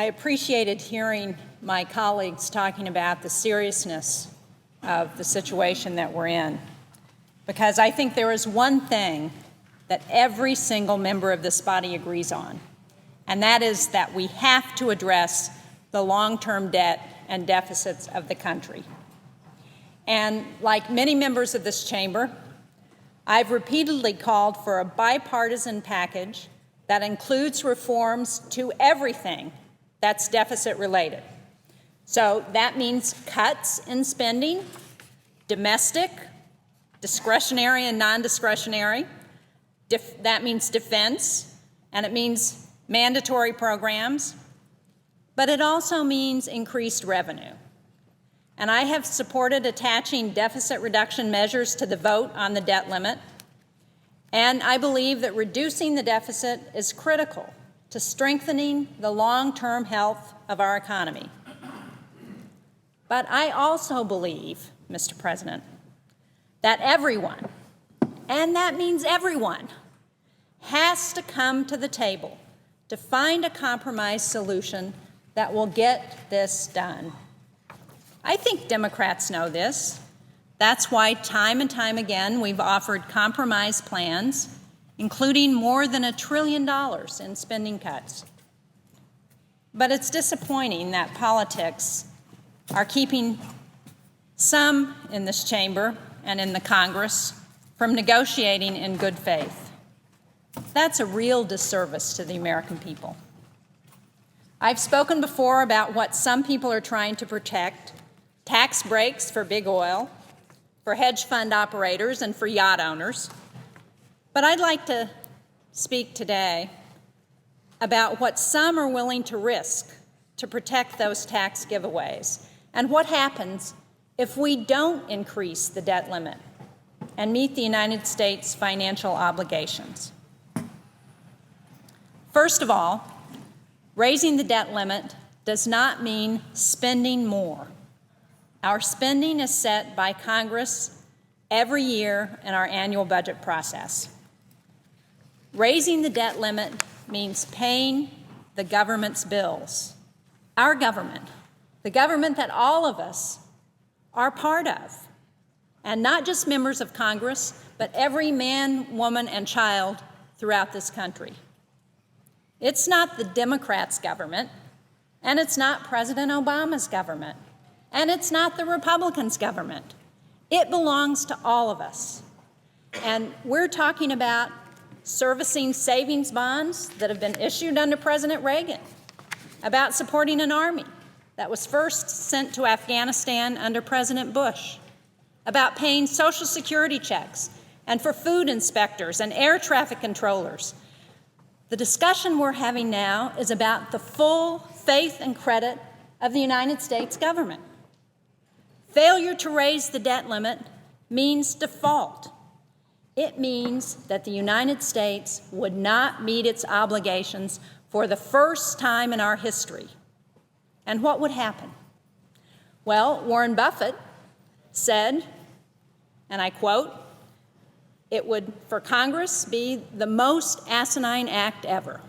I appreciated hearing my colleagues talking about the seriousness of the situation that we're in, because I think there is one thing that every single member of this body agrees on, and that is that we have to address the long-term debt and deficits of the country. And like many members of this chamber, I've repeatedly called for a bipartisan package that includes reforms to everything that's deficit-related. So that means cuts in spending, domestic, discretionary and non-discretionary. That means defense, and it means mandatory programs, but it also means increased revenue. And I have supported attaching deficit reduction measures to the vote on the debt limit, and I believe that reducing the deficit is critical to strengthening the long-term health of our economy. But I also believe, Mr. President, that everyone, and that means everyone, has to come to the table to find a compromise solution that will get this done. I think Democrats know this. That's why time and time again we've offered compromise plans, including more than $1 trillion in spending cuts. But it's disappointing that politics are keeping some in this chamber and in the Congress from negotiating in good faith. That's a real disservice to the American people. I've spoken before about what some people are trying to protect: tax breaks for big oil, for hedge fund operators, and for yacht owners. But I'd like to speak today about what some are willing to risk to protect those tax giveaways, and what happens if we don't increase the debt limit and meet the United States' financial obligations. First of all, raising the debt limit does not mean spending more. Our spending is set by Congress every year in our annual budget process. Raising the debt limit means paying the government's bills. Our government, the government that all of us are part of, and not just members of Congress, but every man, woman, and child throughout this country. It's not the Democrats' government, and it's not President Obama's government, and it's not the Republicans' government. It belongs to all of us. And we're talking about servicing savings bonds that have been issued under President Reagan, about supporting an army that was first sent to Afghanistan under President Bush, about paying Social Security checks and for food inspectors and air traffic controllers. The discussion we're having now is about the full faith and credit of the United States government. Failure to raise the debt limit means default. It means that the United States would not meet its obligations for the first time in our history. And what would happen? Well, Warren Buffett said, and I quote, "It would, for Congress, be the most asinine act ever."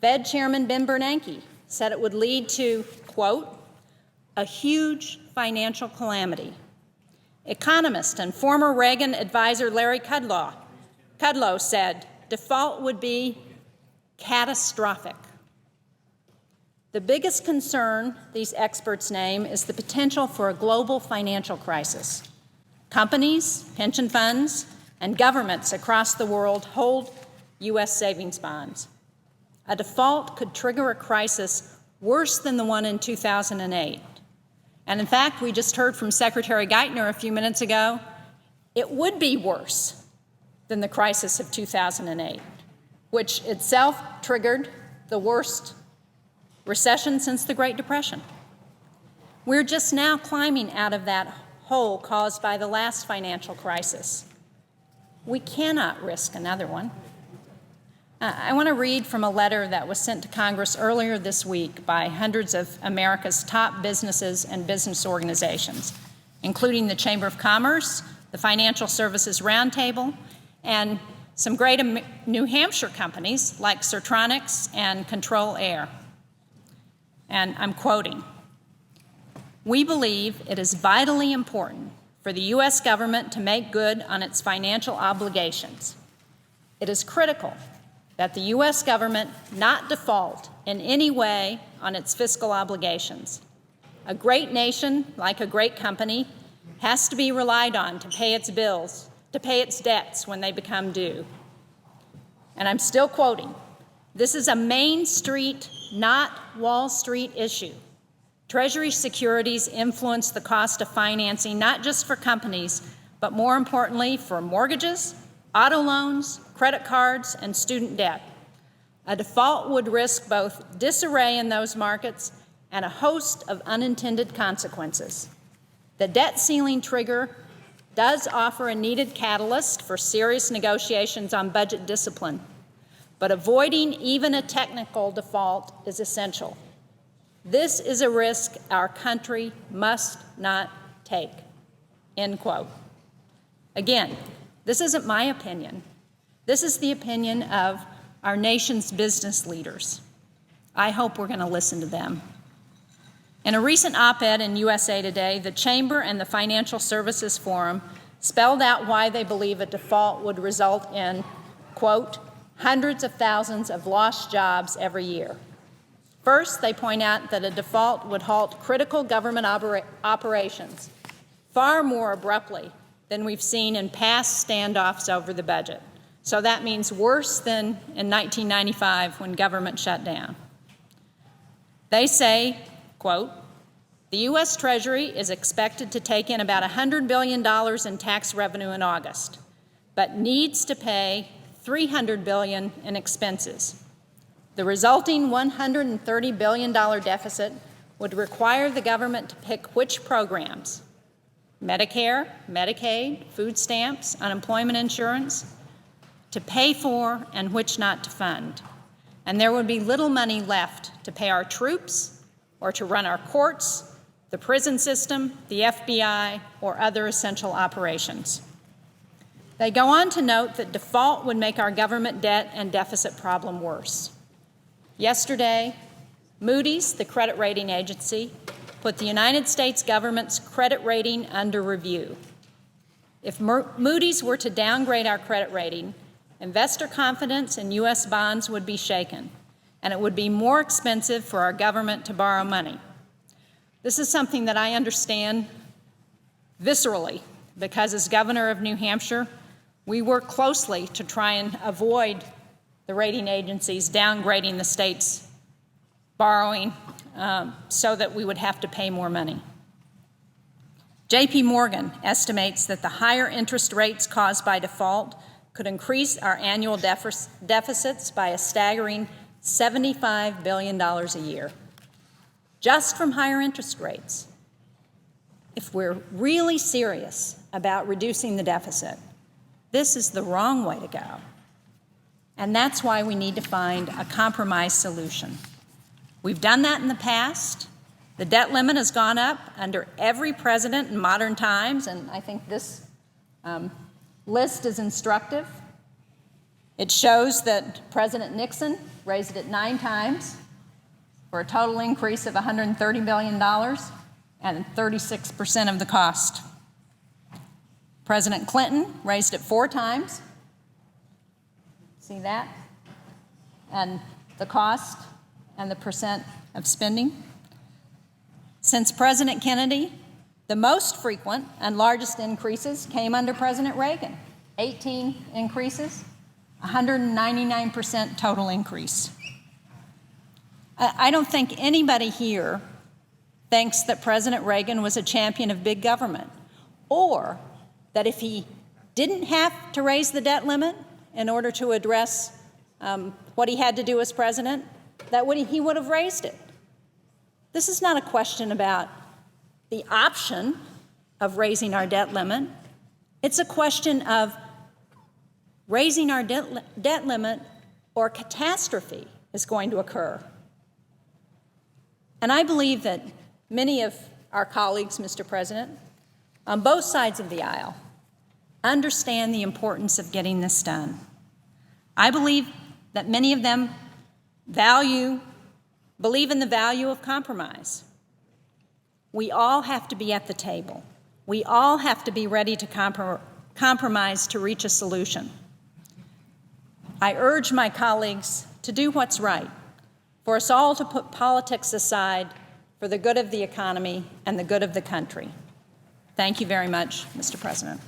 Fed Chairman Ben Bernanke said it would lead to, quote, "a huge financial calamity." Economist and former Reagan advisor Larry Kudlow said default would be catastrophic. The biggest concern these experts name is the potential for a global financial crisis. Companies, pension funds, and governments across the world hold U.S. savings bonds. A default could trigger a crisis worse than the one in 2008. And in fact, we just heard from Secretary Geithner a few minutes ago, it would be worse than the crisis of 2008, which itself triggered the worst recession since the Great Depression. We're just now climbing out of that hole caused by the last financial crisis. We cannot risk another one. I want to read from a letter that was sent to Congress earlier this week by hundreds of America's top businesses and business organizations, including the Chamber of Commerce, the Financial Services Roundtable, and some great New Hampshire companies like Sertronics and Control Air. And I'm quoting, "We believe it is vitally important for the U.S. government to make good on its financial obligations. It is critical that the U.S. government not default in any way on its fiscal obligations. A great nation, like a great company, has to be relied on to pay its bills, to pay its debts when they become due." And I'm still quoting, "This is a Main Street, not Wall Street issue. Treasury securities influence the cost of financing not just for companies, but more importantly for mortgages, auto loans, credit cards, and student debt. A default would risk both disarray in those markets and a host of unintended consequences. The debt ceiling trigger does offer a needed catalyst for serious negotiations on budget discipline, but avoiding even a technical default is essential. This is a risk our country must not take," end quote. Again, this isn't my opinion. This is the opinion of our nation's business leaders. I hope we're going to listen to them. In a recent op-ed in USA Today, the Chamber and the Financial Services Forum spelled out why they believe a default would result in, quote, "hundreds of thousands of lost jobs every year." First, they point out that a default would halt critical government operations far more abruptly than we've seen in past standoffs over the budget. So that means worse than in 1995 when government shut down. They say, quote, "The U.S. Treasury is expected to take in about $100 billion in tax revenue in August, but needs to pay $300 billion in expenses. The resulting $130 billion deficit would require the government to pick which programs, Medicare, Medicaid, food stamps, unemployment insurance, to pay for and which not to fund. And there would be little money left to pay our troops or to run our courts, the prison system, the FBI, or other essential operations." They go on to note that default would make our government debt and deficit problem worse. Yesterday, Moody's, the credit rating agency, put the United States government's credit rating under review. If Moody's were to downgrade our credit rating, investor confidence in U.S. bonds would be shaken, and it would be more expensive for our government to borrow money. This is something that I understand viscerally, because as governor of New Hampshire, we work closely to try and avoid the rating agencies downgrading the state's borrowing so that we would have to pay more money. J.P. Morgan estimates that the higher interest rates caused by default could increase our annual deficits by a staggering $75 billion a year, just from higher interest rates. If we're really serious about reducing the deficit, this is the wrong way to go. And that's why we need to find a compromise solution. We've done that in the past. The debt limit has gone up under every president in modern times, and I think this list is instructive. It shows that President Nixon raised it 9 times for a total increase of $130 billion and 36% of the cost. President Clinton raised it 4 times. See that? And the cost and the percent of spending. Since President Kennedy, the most frequent and largest increases came under President Reagan. 18 increases, 199% total increase. I don't think anybody here thinks that President Reagan was a champion of big government, or that if he didn't have to raise the debt limit in order to address what he had to do as president, that he would have raised it. This is not a question about the option of raising our debt limit. It's a question of raising our debt limit or catastrophe is going to occur. And I believe that many of our colleagues, Mr. President, on both sides of the aisle, understand the importance of getting this done. I believe that many of them value believe in the value of compromise. We all have to be at the table. We all have to be ready to compromise to reach a solution. I urge my colleagues to do what's right, for us all to put politics aside for the good of the economy and the good of the country. Thank you very much, Mr. President.